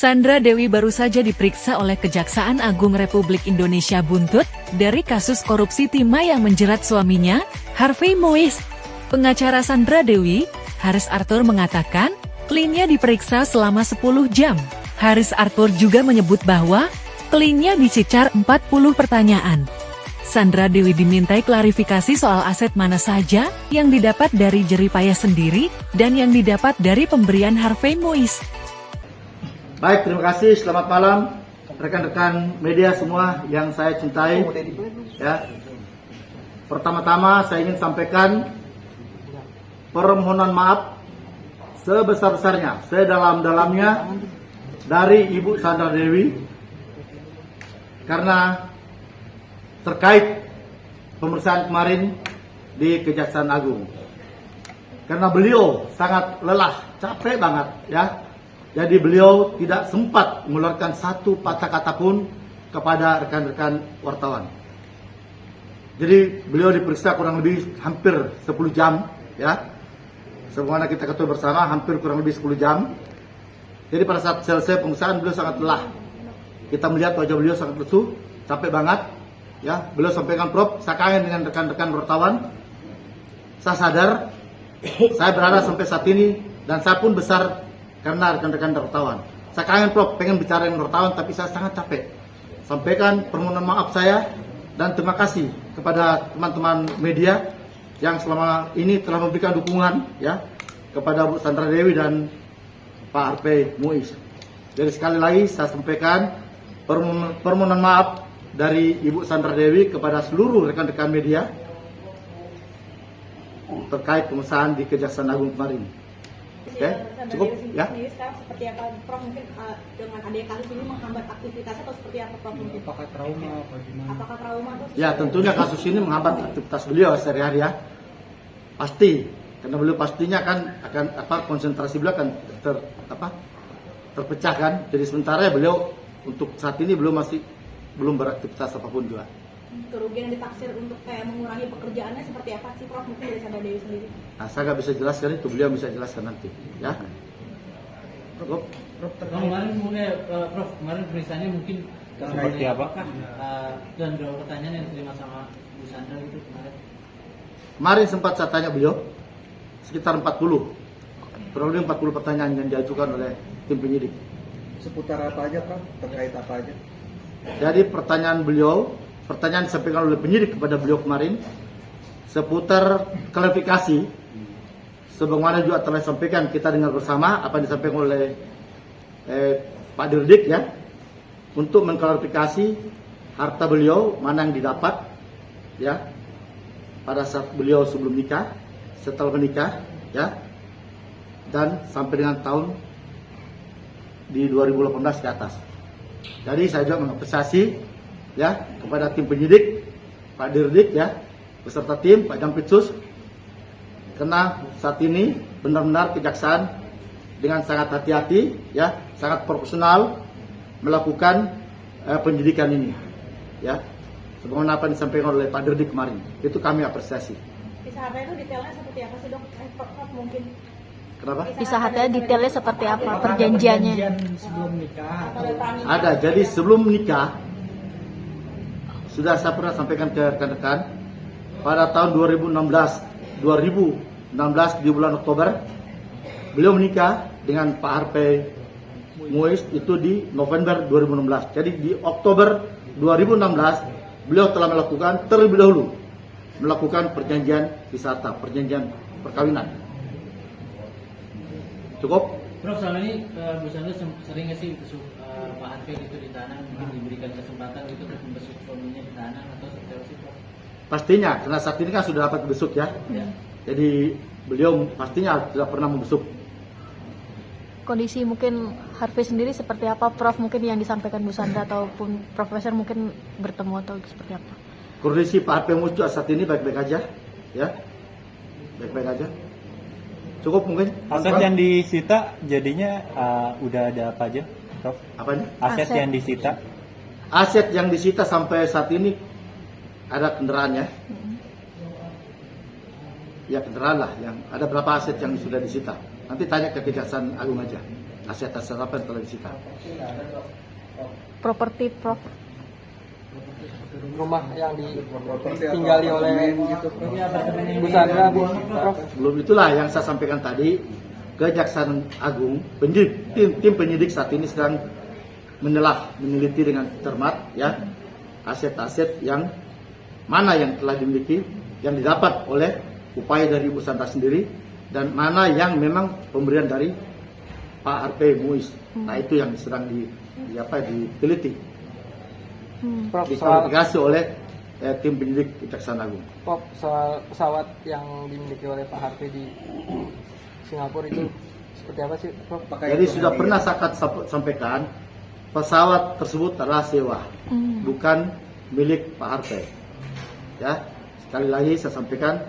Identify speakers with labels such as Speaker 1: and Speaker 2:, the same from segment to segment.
Speaker 1: Sandra Dewi baru saja diperiksa oleh Kejaksaan Agung Republik Indonesia buntut dari kasus korupsi timah yang menjerat suaminya, Harvey Moise. Pengacara Sandra Dewi, Haris Arthur mengatakan, kliennya diperiksa selama 10 jam. Haris Arthur juga menyebut bahwa kliennya dicicar 40 pertanyaan. Sandra Dewi dimintai klarifikasi soal aset mana saja yang didapat dari jeripayah sendiri dan yang didapat dari pemberian Harvey Moise.
Speaker 2: Baik, terima kasih. Selamat malam rekan-rekan media semua yang saya cintai. Ya. Pertama-tama saya ingin sampaikan permohonan maaf sebesar-besarnya, sedalam-dalamnya dari Ibu Sandra Dewi karena terkait pemeriksaan kemarin di Kejaksaan Agung. Karena beliau sangat lelah, capek banget ya. Jadi beliau tidak sempat mengeluarkan satu patah kata pun kepada rekan-rekan wartawan. Jadi beliau diperiksa kurang lebih hampir 10 jam ya. Sebagaimana kita ketahui bersama hampir kurang lebih 10 jam. Jadi pada saat selesai pemeriksaan beliau sangat lelah. Kita melihat wajah beliau sangat lesu, capek banget ya. Beliau sampaikan, "Prof, saya kangen dengan rekan-rekan wartawan. Saya sadar saya berada sampai saat ini dan saya pun besar karena rekan-rekan wartawan. Saya kangen, Prof, pengen bicara dengan wartawan tapi saya sangat capek. Sampaikan permohonan maaf saya dan terima kasih kepada teman-teman media yang selama ini telah memberikan dukungan ya kepada Bu Sandra Dewi dan Pak Harvey Moise. Jadi sekali lagi saya sampaikan permohonan maaf dari Ibu Sandra Dewi kepada seluruh rekan-rekan media terkait pemeriksaan di Kejaksaan Agung kemarin. Oke, cukup ya.
Speaker 3: Sendiri sekarang seperti apa, Prof? Mungkin dengan adanya kasus ini menghambat aktivitasnya atau seperti apa, Prof? Mungkin
Speaker 4: Apakah trauma atau gimana?
Speaker 3: Apakah trauma atau?
Speaker 2: Ya, tentunya kasus ini menghambat aktivitas beliau sehari-hari ya. Pasti, karena beliau pastinya akan konsentrasi beliau akan terpecah kan. Jadi sementara beliau untuk saat ini belum beraktivitas apapun juga.
Speaker 3: Kerugian yang ditaksir untuk mengurangi pekerjaannya seperti apa sih, Prof? Mungkin dari Sandra Dewi sendiri.
Speaker 2: Nah, saya nggak bisa jelaskan itu, beliau bisa jelaskan nanti ya.
Speaker 4: Prof, kemarin periksanya mungkin
Speaker 5: seperti apakah?
Speaker 4: Dan beberapa pertanyaan yang diterima sama Bu Sandra itu kemarin.
Speaker 2: Kemarin sempat saya tanya beliau sekitar 40, kurang lebih 40 pertanyaan yang diajukan oleh tim penyidik.
Speaker 5: Seputar apa aja, Pak? Terkait apa aja?
Speaker 2: Jadi pertanyaan disampaikan oleh penyidik kepada beliau kemarin seputar klarifikasi sebagaimana juga telah disampaikan, kita dengar bersama apa yang disampaikan oleh Pak Dirdik ya, untuk mengklarifikasi harta beliau mana yang didapat ya pada saat beliau sebelum nikah, setelah menikah ya, dan sampai dengan tahun di 2018 ke atas. Jadi saya juga mengapresiasi ya kepada tim penyidik, Pak Dirdik ya, beserta tim Pak Jampitsus, karena saat ini benar-benar kejaksaan dengan sangat hati-hati ya, sangat profesional melakukan penyidikan ini ya, sebagaimana apa yang disampaikan oleh Pak Dirdik kemarin, itu kami apresiasi.
Speaker 3: Kisah harta itu detailnya seperti apa sih, Dok? Prof, mungkin.
Speaker 2: Kenapa?
Speaker 6: Kisah hartanya detailnya seperti apa, perjanjiannya?
Speaker 4: Sebelum nikah.
Speaker 2: Ada, jadi sebelum menikah sudah saya pernah sampaikan ke rekan-rekan pada tahun 2016 di bulan Oktober beliau menikah dengan Pak Harvey Moise itu di November 2016. Jadi di Oktober 2016 beliau telah melakukan terlebih dahulu melakukan perjanjian wisata, perjanjian perkawinan. Cukup?
Speaker 4: Prof, selama ini Bu Sandra sering nggak sih besuk Pak Harvey itu di tanah, mungkin diberikan kesempatan gitu untuk membesuk suaminya di tanah atau seperti apa sih, Prof?
Speaker 2: Pastinya, karena saat ini kan sudah dapat besuk ya. Jadi beliau pastinya tidak pernah membesuk.
Speaker 6: Kondisi mungkin Harvey sendiri seperti apa, Prof? Mungkin yang disampaikan Bu Sandra ataupun Profesor mungkin bertemu atau seperti apa?
Speaker 2: Kondisi Pak Harvey Moise saat ini baik-baik aja ya. Baik-baik aja. Cukup mungkin.
Speaker 5: Aset yang disita jadinya udah ada apa aja, Prof?
Speaker 2: Apanya?
Speaker 5: Aset yang disita.
Speaker 2: Aset yang disita sampai saat ini ada kendaraan ya. Ya kendaraan lah, yang ada berapa aset yang sudah disita. Nanti tanya ke Kejaksaan Agung aja. aset-aset apa yang telah disita.
Speaker 6: Properti Prof.
Speaker 7: Rumah yang ditinggali oleh Bu Sandra, Prof.
Speaker 2: Belum itulah yang saya sampaikan tadi, Kejaksaan Agung, tim penyidik saat ini sedang meneliti dengan cermat ya aset-aset yang mana yang telah dimiliki, yang didapat oleh upaya dari Bu Sandra sendiri, dan mana yang memang pemberian dari Pak Harvey Muiz. Nah itu yang sedang diteliti,
Speaker 7: Prof,
Speaker 2: diklarifikasi oleh tim penyidik Kejaksaan Agung.
Speaker 7: Prof, soal pesawat yang dimiliki oleh Pak Harvey di Singapura itu seperti apa sih, Prof?
Speaker 2: Jadi sudah pernah saya sampaikan, pesawat tersebut adalah sewa, bukan milik Pak Harvey. Ya, sekali lagi saya sampaikan,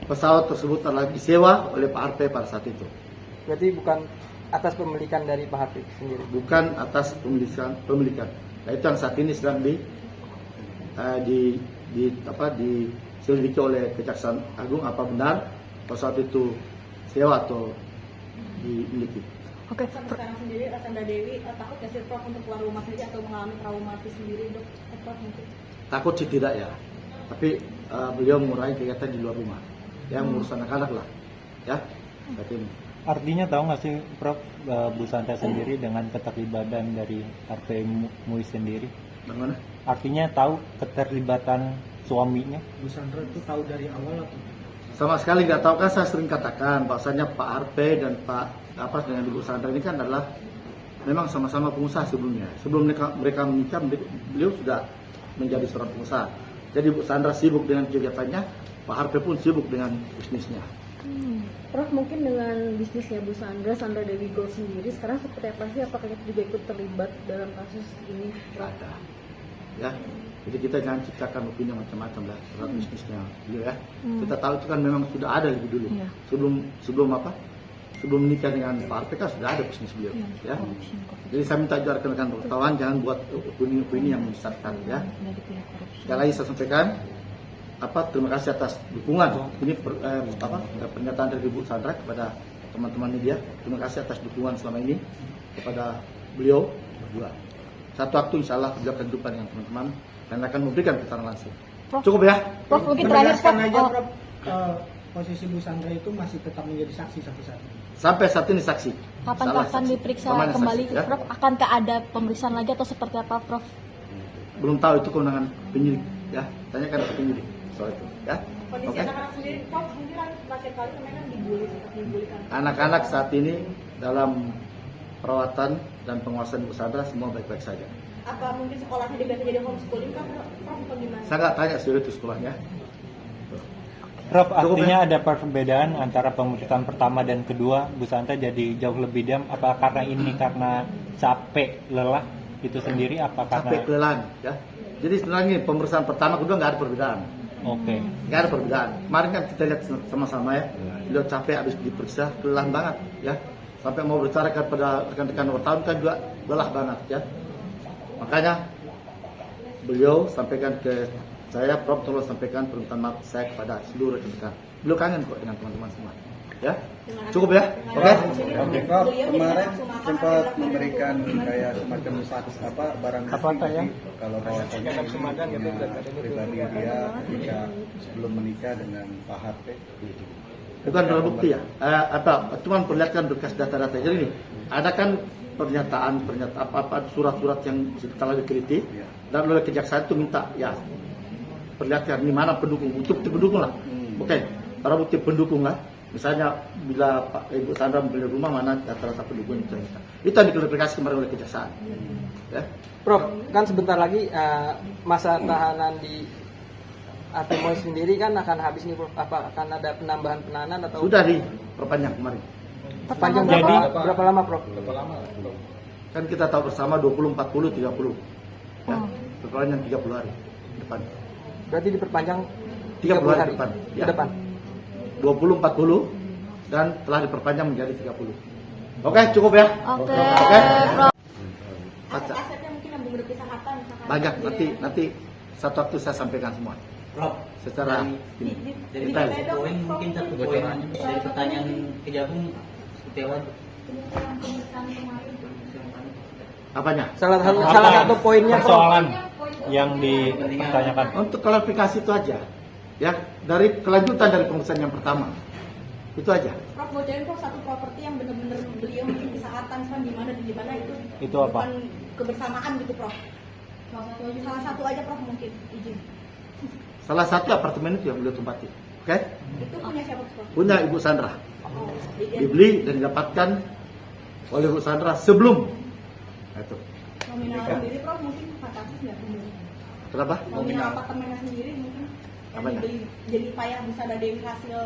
Speaker 2: pesawat tersebut adalah disewa oleh Pak Harvey pada saat itu.
Speaker 7: Berarti bukan atas pemilikan dari Pak Harvey sendiri.
Speaker 2: Bukan atas pemilikan. Nah, itu yang saat ini sedang diselidiki oleh Kejaksaan Agung, apa benar pesawat itu sewa atau dimiliki.
Speaker 6: Oke.
Speaker 3: Sampai sekarang sendiri Sandra Dewi takut nggak sih Prof untuk keluar rumah sendiri atau mengalami traumatis sendiri, Dok? Prof mungkin.
Speaker 2: Takut sih tidak ya, tapi beliau mengurangi kegiatan di luar rumah, yang mengurus anak-anak lah, ya. Berarti ini.
Speaker 5: Artinya tahu nggak sih Prof, Bu Sandra sendiri dengan keterlibatan dari Harvey Muiz sendiri?
Speaker 2: Bagaimana?
Speaker 5: Artinya tahu keterlibatan suaminya?
Speaker 8: Bu Sandra itu tahu dari awal atau?
Speaker 2: Sama sekali nggak tahu, kan saya sering katakan bahwasanya Pak Harvey dan Pak dengan Ibu Sandra ini kan adalah memang sama-sama pengusaha sebelumnya. Sebelum mereka menikah, beliau sudah menjadi seorang pengusaha. Jadi Bu Sandra sibuk dengan kegiatannya, Pak Harvey pun sibuk dengan bisnisnya.
Speaker 9: Prof, mungkin dengan bisnisnya Bu Sandra Dewi Gold sendiri sekarang seperti apa sih? Apakah kita juga ikut terlibat dalam kasus ini, Prof?
Speaker 2: Ada. Ya, jadi kita jangan ciptakan opini macam-macam lah terhadap bisnisnya beliau ya. Kita tahu itu kan memang sudah ada lebih dulu.
Speaker 6: Iya.
Speaker 2: Sebelum apa? Sebelum menikah dengan Pak Harvey kan sudah ada bisnis beliau. Ya. Jadi saya minta juga rekan-rekan wartawan jangan buat opini-opini yang menyesatkan ya. Sekali lagi saya sampaikan, terima kasih atas dukungan. Ini pernyataan dari Bu Sandra kepada teman-teman media. Terima kasih atas dukungan selama ini kepada beliau berdua. Satu waktu insya Allah beliau akan jumpa dengan teman-teman dan akan memberikan keterangan langsung. Cukup ya?
Speaker 6: Prof, mungkin terakhir Prof.
Speaker 8: Menegaskan aja, Prof, posisi Bu Sandra itu masih tetap menjadi saksi sampai saat ini.
Speaker 2: Sampai saat ini saksi.
Speaker 6: Kapan diperiksa
Speaker 2: Namanya
Speaker 6: kembali,
Speaker 2: saksi, ya?
Speaker 6: Prof? Akankah ada pemeriksaan lagi atau seperti apa, Prof?
Speaker 2: Belum tahu, itu kewenangan penyidik ya. Tanyakan ke penyidik soal itu ya.
Speaker 3: Kondisi
Speaker 2: Oke.
Speaker 3: anak-anak sendiri, Prof, mungkin kan terakhir kali kemarin sempat dibully.
Speaker 2: Anak-anak saat ini dalam perawatan dan penguasaan Ibu Sandra semua baik-baik saja.
Speaker 3: Apa mungkin sekolahnya diganti jadi homeschooling kan, Prof, atau gimana?
Speaker 2: Saya nggak tanya sih itu sekolahnya.
Speaker 5: Prof,
Speaker 2: Cukup,
Speaker 5: artinya ada perbedaan antara pemeriksaan pertama dan kedua Bu Sandra jadi jauh lebih diam. Apa karena ini karena capek, lelah itu sendiri? Apa karena
Speaker 2: Capek kelelahan ya. Jadi sebenarnya pemeriksaan pertama kedua nggak ada perbedaan.
Speaker 5: Oke.
Speaker 2: Nggak ada perbedaan. Kemarin kan kita lihat sama-sama ya. Beliau capek habis diperiksa, kelelahan banget ya. Sampai mau bicara kepada rekan-rekan wartawan kan juga lelah banget ya. Makanya beliau sampaikan ke saya, Prof, tolong sampaikan permintaan maaf saya kepada seluruh rekan-rekan. Beliau kangen kok dengan teman-teman semua. Ya, cukup ya, oke?
Speaker 10: Prof, kemarin sempat memberikan kayak semacam saksi barang bukti ya? Kalau bahwasannya ini pribadi dia ketika sebelum menikah dengan Pak Harvey.
Speaker 2: Bukan barang bukti ya, cuma perlihatkan berkas data-data. Jadi ini ada kan pernyataan surat-surat yang telah diteliti dan oleh kejaksaan itu minta ya perlihatkan di mana pendukung, bukti pendukung lah. Oke, para bukti pendukung lah. Misalnya bila Ibu Sandra membeli rumah, mana data-data pendukung itu ternyata. Itu yang diklarifikasi kemarin oleh kejaksaan. Ya.
Speaker 7: Prof, kan sebentar lagi masa tahanan di Harvey Muiz sendiri kan akan habis nih, Prof. Apa akan ada penambahan penahanan atau
Speaker 2: Sudah diperpanjang kemarin.
Speaker 7: Panjang
Speaker 5: Jadi
Speaker 7: berapa lama, Prof?
Speaker 2: Kan kita tahu bersama 20, 40, 30. Ya. Perpanjang 30 hari depan.
Speaker 7: Berarti diperpanjang
Speaker 2: 30 hari depan.
Speaker 7: Ke depan.
Speaker 2: 20, 40 dan telah diperpanjang menjadi 30. Oke, cukup ya.
Speaker 6: Oke.
Speaker 2: Oke.
Speaker 3: Aset-asetnya mungkin yang belum berpisah harta misalkan.
Speaker 2: Banyak nanti satu waktu saya sampaikan semua.
Speaker 4: Prof,
Speaker 2: Secara ini
Speaker 4: dari
Speaker 2: detail.
Speaker 4: poin mungkin satu poin dari pertanyaan Kejagung seperti apa?
Speaker 2: Apanya?
Speaker 7: Salah satu poinnya Prof.
Speaker 5: persoalan yang dipertanyakan.
Speaker 2: Untuk klarifikasi itu aja, ya, dari kelanjutan dari pemeriksaan yang pertama, itu aja.
Speaker 3: Prof, bocorin Prof satu properti yang benar-benar beliau mungkin bisa katakan di mana dan di mana
Speaker 5: Itu apa?
Speaker 3: bukan kebersamaan gitu Prof. Salah satu aja Prof mungkin izin.
Speaker 2: Salah satu apartemen itu yang beliau tempati, oke?
Speaker 3: Itu punya siapa Prof?
Speaker 2: Punya Ibu Sandra.
Speaker 3: Oh,
Speaker 2: Dibeli dan didapatkan oleh Ibu Sandra sebelum itu.
Speaker 3: nominal sendiri Prof mungkin fantastis nggak kemudian?
Speaker 2: Kenapa?
Speaker 3: Nominal apartemennya sendiri mungkin yang
Speaker 2: Apanya?
Speaker 3: dibeli jadi payah bisa ada Dewi hasil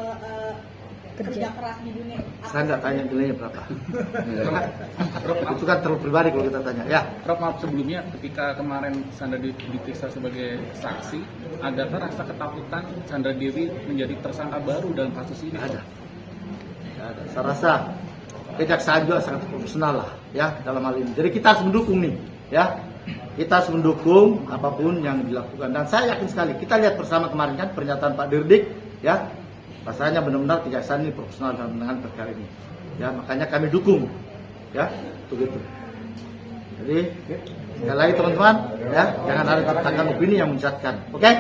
Speaker 3: kerja keras di dunia.
Speaker 2: Saya nggak tanya nilainya berapa. Itu kan terlalu pribadi kalau kita tanya. Ya,
Speaker 11: Prof, maaf sebelumnya ketika kemarin Sandra diperiksa sebagai saksi, adakah rasa ketakutan Sandra Dewi menjadi tersangka baru dalam kasus ini?
Speaker 2: ada. Ada. Saya rasa kejaksaan juga sangat profesional lah, ya, dalam hal ini. Jadi kita harus mendukung nih, ya. Kita harus mendukung apapun yang dilakukan. Dan saya yakin sekali, kita lihat bersama kemarin kan pernyataan Pak Dirdik, ya. Rasanya benar-benar kejaksaan ini profesional dalam menangani perkara ini. Ya, makanya kami dukung, ya, begitu. Jadi sekali lagi teman-teman, ya, jangan ada ciptakan opini yang menyesatkan, oke?